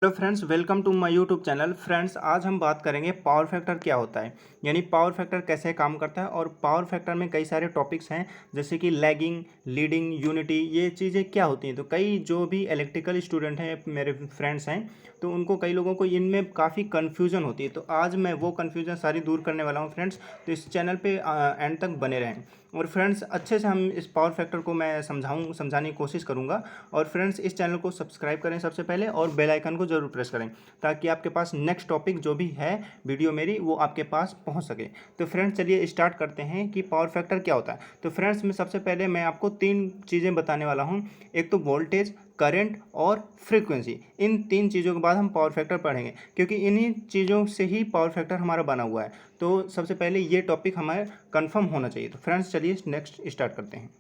Hello friends, welcome to my YouTube channel. Friends, आज हम बात करेंगे पावर फैक्टर क्या होता है, यानी पावर फैक्टर कैसे काम करता है। और पावर फैक्टर में कई सारे टॉपिक्स हैं, जैसे कि लैगिंग, लीडिंग, यूनिटी, ये चीज़ें क्या होती हैं। तो कई जो भी इलेक्ट्रिकल स्टूडेंट हैं, मेरे फ्रेंड्स हैं, तो उनको कई लोगों को इनमें काफ़ी कन्फ्यूजन होती है। तो आज मैं वो कन्फ्यूजन सारी दूर करने वाला हूँ फ्रेंड्स। तो इस चैनल पे एंड तक बने रहें। और फ्रेंड्स, अच्छे से हम इस पावर फैक्टर को मैं समझाने की कोशिश करूँगा। और फ्रेंड्स, इस चैनल को सब्सक्राइब करें सबसे पहले, और बेल आइकन को जरूर प्रेस करें, ताकि आपके पास नेक्स्ट टॉपिक जो भी है वीडियो मेरी, वो आपके पास पहुंच सके। तो फ्रेंड्स, चलिए स्टार्ट करते हैं कि पावर फैक्टर क्या होता है। तो फ्रेंड्स, मैं सबसे पहले मैं आपको तीन चीज़ें बताने वाला हूं। एक तो वोल्टेज, करंट और फ्रीक्वेंसी। इन तीन चीज़ों के बाद हम पावर फैक्टर पढ़ेंगे, क्योंकि इन्हीं चीज़ों से ही पावर फैक्टर हमारा बना हुआ है। तो सबसे पहले ये टॉपिक हमारे कंफर्म होना चाहिए। तो फ्रेंड्स, चलिए नेक्स्ट स्टार्ट करते हैं।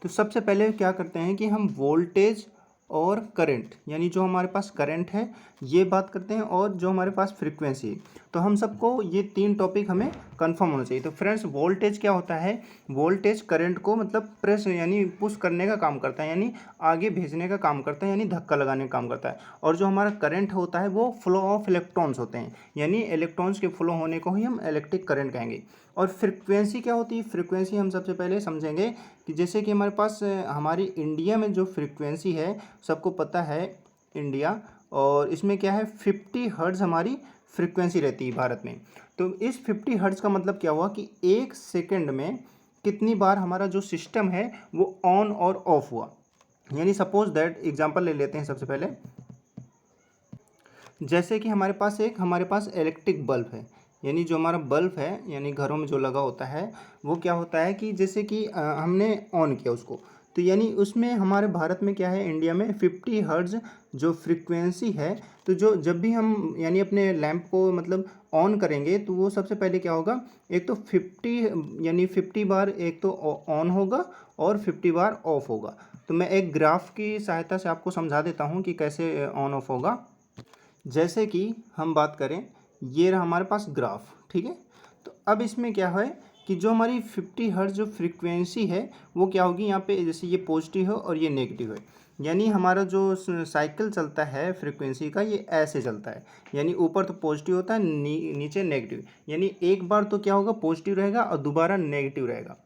तो सबसे पहले क्या करते हैं कि हम वोल्टेज और करंट, यानी जो हमारे पास करंट है ये बात करते हैं, और जो हमारे पास फ्रीक्वेंसी है। तो हम सबको ये तीन टॉपिक हमें कंफर्म होना चाहिए। तो फ्रेंड्स, वोल्टेज क्या होता है? वोल्टेज करंट को मतलब प्रेस यानी पुश करने का काम करता है, यानी आगे भेजने का काम करता है, यानी धक्का लगाने का काम करता है। और जो हमारा करंट होता है वो फ्लो ऑफ इलेक्ट्रॉन्स होते हैं, यानी इलेक्ट्रॉन्स के फ्लो होने को ही हम इलेक्ट्रिक करंट कहेंगे। और फ्रीक्वेंसी क्या होती है? फ्रीक्वेंसी हम सबसे पहले समझेंगे कि जैसे कि हमारे पास हमारी इंडिया में जो फ्रीक्वेंसी है, सबको पता है इंडिया, और इसमें क्या है 50 हर्ट्ज़ हमारी फ्रीक्वेंसी रहती है भारत में। तो इस 50 हर्ट्ज़ का मतलब क्या हुआ कि एक सेकंड में कितनी बार हमारा जो सिस्टम है वो ऑन और ऑफ हुआ। यानी सपोज दैट एग्जांपल ले लेते हैं सबसे पहले। जैसे कि हमारे पास इलेक्ट्रिक बल्ब है, यानी जो हमारा बल्ब है यानी घरों में जो लगा होता है, वो क्या होता है कि जैसे कि हमने ऑन किया उसको, तो यानी उसमें हमारे भारत में क्या है, इंडिया में 50 हर्ट्ज़ जो फ्रीक्वेंसी है। तो जो जब भी हम यानी अपने लैंप को मतलब ऑन करेंगे, तो वो सबसे पहले क्या होगा, एक तो 50 यानी 50 बार एक तो ऑन होगा और 50 बार ऑफ होगा। तो मैं एक ग्राफ की सहायता से आपको समझा देता हूँ कि कैसे ऑन ऑफ होगा। जैसे कि हम बात करें, ये रहा हमारे पास ग्राफ, ठीक है। तो अब इसमें क्या है कि जो हमारी 50 हर्ट्ज जो फ्रीक्वेंसी है वो क्या होगी, यहाँ पे जैसे ये पॉजिटिव है और ये नेगेटिव है, यानी हमारा जो साइकिल चलता है फ्रीक्वेंसी का, ये ऐसे चलता है। यानी ऊपर तो पॉजिटिव होता है, नीचे नेगेटिव, यानी एक बार तो क्या होगा, पॉजिटिव रहेगा और दोबारा नेगेटिव रहेगा।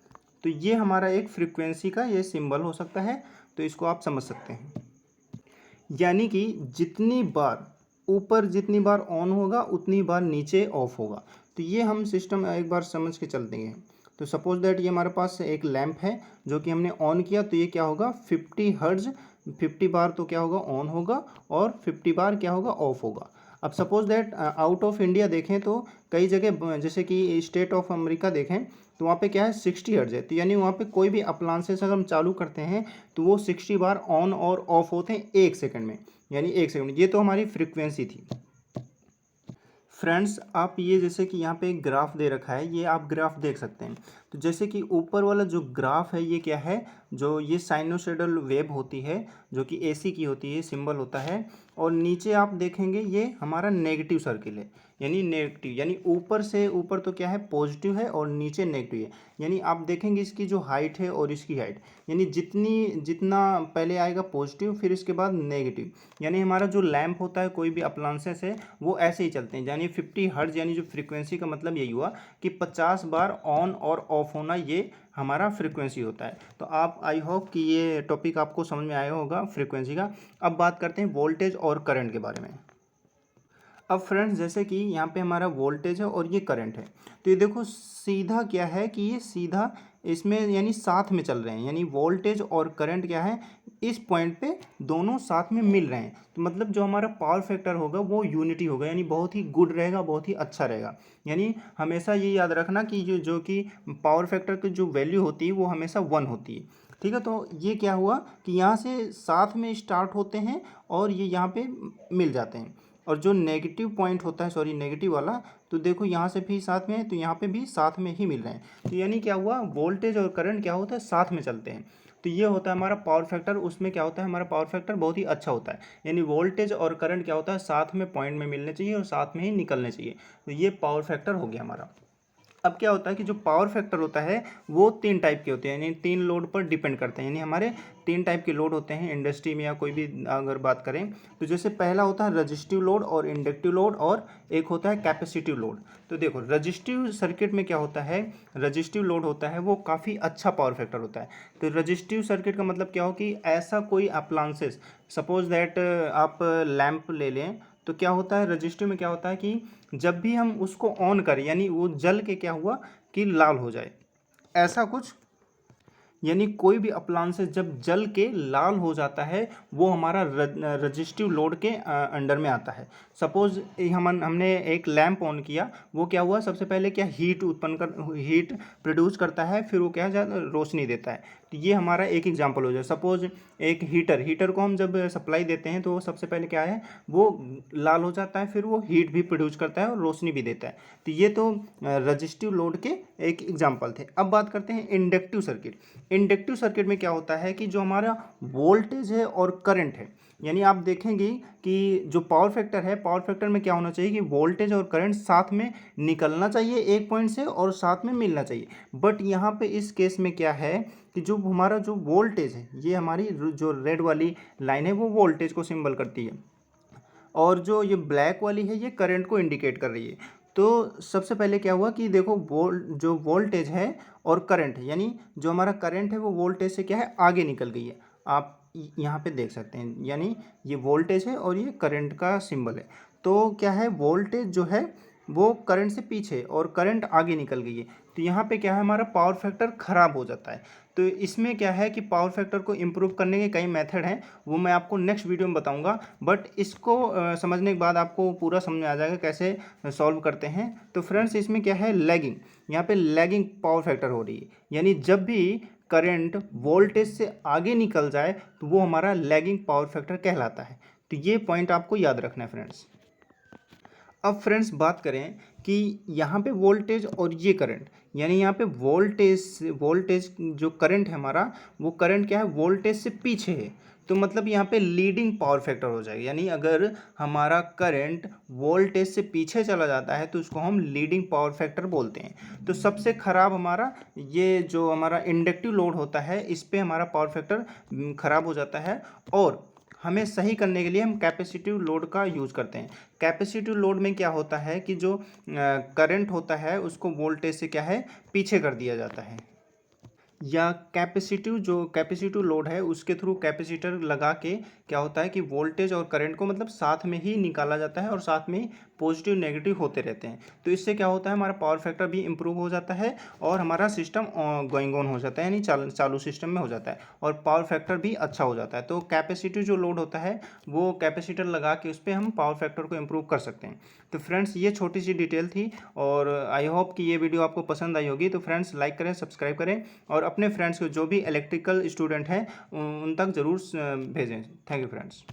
तो ये हमारा एक फ्रीक्वेंसी का ये सिंबल हो सकता है। तो इसको आप समझ सकते हैं, यानी कि जितनी बार ऑन होगा उतनी बार नीचे ऑफ होगा। तो ये हम सिस्टम एक बार समझ के चलते हैं। तो सपोज दैट ये हमारे पास एक लैंप है जो कि हमने ऑन किया, तो ये क्या होगा 50 हर्ट्ज, 50 बार तो क्या होगा ऑन होगा, और 50 बार क्या होगा ऑफ होगा। अब suppose that out of India देखें तो कई जगह जैसे कि स्टेट ऑफ अमेरिका देखें, तो वहाँ पे क्या है 60 हर्ट्ज है। तो यानी वहाँ पे कोई भी अप्लायंसेस अगर हम चालू करते हैं तो वो 60 बार ऑन और ऑफ होते हैं एक सेकंड में, यानी एक सेकंड। ये तो हमारी फ्रीक्वेंसी थी। फ्रेंड्स, आप ये जैसे कि यहाँ पे एक ग्राफ दे रखा है, ये आप ग्राफ देख सकते हैं। तो जैसे कि ऊपर वाला जो ग्राफ है ये क्या है, जो ये साइनोसॉइडल वेव होती है, जो कि एसी की होती है, सिंबल होता है। और नीचे आप देखेंगे ये हमारा नेगेटिव सर्किल है, यानी नेगेटिव, यानी ऊपर से ऊपर तो क्या है पॉजिटिव है और नीचे नेगेटिव है। यानी आप देखेंगे इसकी जो हाइट है और इसकी हाइट, यानी जितना पहले आएगा पॉजिटिव, फिर इसके बाद नेगेटिव। यानी हमारा जो लैंप होता है, कोई भी अप्लायंसेस है, वो ऐसे ही चलते हैं। यानी 50 हर्ट्ज यानी जो फ्रीक्वेंसी का मतलब यही हुआ कि 50 बार ऑन और ऑफ होना, ये हमारा फ्रीक्वेंसी होता है। तो आप आई होप कि ये टॉपिक आपको समझ में आया होगा फ्रीक्वेंसी का। अब बात करते हैं वोल्टेज और करंट के बारे में। अब फ्रेंड्स, जैसे कि यहाँ पे हमारा वोल्टेज है और ये करंट है, तो ये देखो सीधा क्या है कि ये सीधा इसमें यानी साथ में चल रहे हैं, यानी वोल्टेज और करंट क्या है, इस पॉइंट पे दोनों साथ में मिल रहे हैं। तो मतलब जो हमारा पावर फैक्टर होगा वो यूनिटी होगा, यानी बहुत ही गुड रहेगा, बहुत ही अच्छा रहेगा। यानी हमेशा ये याद रखना कि जो कि पावर फैक्टर की जो वैल्यू होती है वो हमेशा 1 होती है, ठीक है। तो ये क्या हुआ कि यहाँ से साथ में स्टार्ट होते हैं और ये यहाँ पे मिल जाते हैं। और जो नेगेटिव पॉइंट होता है, सॉरी नेगेटिव वाला, तो देखो यहाँ से भी साथ में है, तो यहाँ पे भी साथ में ही मिल रहे हैं। तो यानी क्या हुआ, वोल्टेज और करंट क्या होता है, साथ में चलते हैं। तो ये होता है हमारा पावर फैक्टर। उसमें क्या होता है, हमारा पावर फैक्टर बहुत ही अच्छा होता है। यानी वोल्टेज और करंट क्या होता है, साथ में पॉइंट में मिलने चाहिए और साथ में ही निकलने चाहिए। तो ये पावर फैक्टर हो गया हमारा। अब क्या होता है कि जो पावर फैक्टर होता है वो 3 टाइप के होते हैं, यानी 3 लोड पर डिपेंड करते हैं, यानी हमारे 3 टाइप के लोड होते हैं इंडस्ट्री में या कोई भी अगर बात करें तो। जैसे पहला होता है रजिस्टिव लोड और इंडक्टिव लोड, और एक होता है कैपेसिटिव लोड। तो देखो रजिस्टिव सर्किट में क्या होता है, रजिस्टिव लोड होता है वो काफ़ी अच्छा पावर फैक्टर होता है। तो रजिस्टिव सर्किट का मतलब क्या हो कि ऐसा कोई अप्लायंसेस, सपोज दैट आप लैंप ले लें, तो क्या होता है रजिस्टिव में क्या होता है कि जब भी हम उसको ऑन करें यानी वो जल के क्या हुआ कि लाल हो जाए, ऐसा कुछ, यानी कोई भी अप्लायंसेस जब जल के लाल हो जाता है वो हमारा रजिस्टिव लोड के अंडर में आता है। सपोज हमने एक लैंप ऑन किया, वो क्या हुआ, सबसे पहले क्या हीट प्रोड्यूस करता है, फिर वो क्या है रोशनी देता है। तो ये हमारा एक एग्जांपल हो जाए। सपोज एक हीटर को हम जब सप्लाई देते हैं तो सबसे पहले क्या है वो लाल हो जाता है, फिर वो हीट भी प्रोड्यूस करता है और रोशनी भी देता है। तो ये तो रजिस्टिव लोड के एक एग्जांपल थे। अब बात करते हैं इंडक्टिव सर्किट। इंडक्टिव सर्किट में क्या होता है कि जो हमारा वोल्टेज है और करंट है, यानी आप देखेंगे कि जो पावर फैक्टर है, पावर फैक्टर में क्या होना चाहिए कि वोल्टेज और करंट साथ में निकलना चाहिए एक पॉइंट से और साथ में मिलना चाहिए। बट यहाँ पे इस केस में क्या है कि जो हमारा जो वोल्टेज है, ये हमारी जो रेड वाली लाइन है वो वोल्टेज को सिंबल करती है, और जो ये ब्लैक वाली है ये करंट को इंडिकेट कर रही है। तो सबसे पहले क्या हुआ कि देखो जो वोल्टेज है और करंट है, यानी जो हमारा करंट है वो वोल्टेज से क्या है आगे निकल गई है। आप यहाँ पे देख सकते हैं, यानी ये वोल्टेज है और ये करंट का सिंबल है। तो क्या है वोल्टेज जो है वो करंट से पीछे और करंट आगे निकल गई है। तो यहाँ पे क्या है हमारा पावर फैक्टर ख़राब हो जाता है। तो इसमें क्या है कि पावर फैक्टर को इम्प्रूव करने के कई मेथड हैं, वो मैं आपको नेक्स्ट वीडियो में बताऊंगा। बट इसको समझने के बाद आपको पूरा समझ में आ जाएगा कैसे सॉल्व करते हैं। तो फ्रेंड्स इसमें क्या है लैगिंग, यहाँ पे लैगिंग पावर फैक्टर हो रही है, यानी जब भी करंट वोल्टेज से आगे निकल जाए तो वो हमारा लैगिंग पावर फैक्टर कहलाता है। तो ये पॉइंट आपको याद रखना है फ्रेंड्स। अब फ्रेंड्स बात करें कि यहाँ पे वोल्टेज और ये करंट, यानी यहाँ पे वोल्टेज जो करंट है हमारा, वो करंट क्या है वोल्टेज से पीछे है। तो मतलब यहाँ पे लीडिंग पावर फैक्टर हो जाएगा, यानी अगर हमारा करंट वोल्टेज से पीछे चला जाता है तो उसको हम लीडिंग पावर फैक्टर बोलते हैं। तो सबसे ख़राब हमारा ये जो हमारा इंडक्टिव लोड होता है, इस पर हमारा पावर फैक्टर ख़राब हो जाता है। और हमें सही करने के लिए हम कैपेसिटिव लोड का यूज़ करते हैं। कैपेसिटिव लोड में क्या होता है कि जो करंट होता है उसको वोल्टेज से क्या है पीछे कर दिया जाता है, या कैपेसिटिव लोड है उसके थ्रू कैपेसिटर लगा के क्या होता है कि वोल्टेज और करंट को मतलब साथ में ही निकाला जाता है और साथ में ही पॉजिटिव नेगेटिव होते रहते हैं। तो इससे क्या होता है हमारा पावर फैक्टर भी इम्प्रूव हो जाता है और हमारा सिस्टम गोइंग ऑन हो जाता है, यानी चालू सिस्टम में हो जाता है और पावर फैक्टर भी अच्छा हो जाता है। तो कैपेसिटिव जो लोड होता है वो कैपेसिटर लगा के उस पर हम पावर फैक्टर को इम्प्रूव कर सकते हैं। तो फ्रेंड्स ये छोटी सी डिटेल थी और आई होप कि ये वीडियो आपको पसंद आई होगी। तो फ्रेंड्स लाइक करें, सब्सक्राइब करें और अपने फ्रेंड्स को जो भी इलेक्ट्रिकल स्टूडेंट हैं उन तक ज़रूर भेजें। Thank you friends.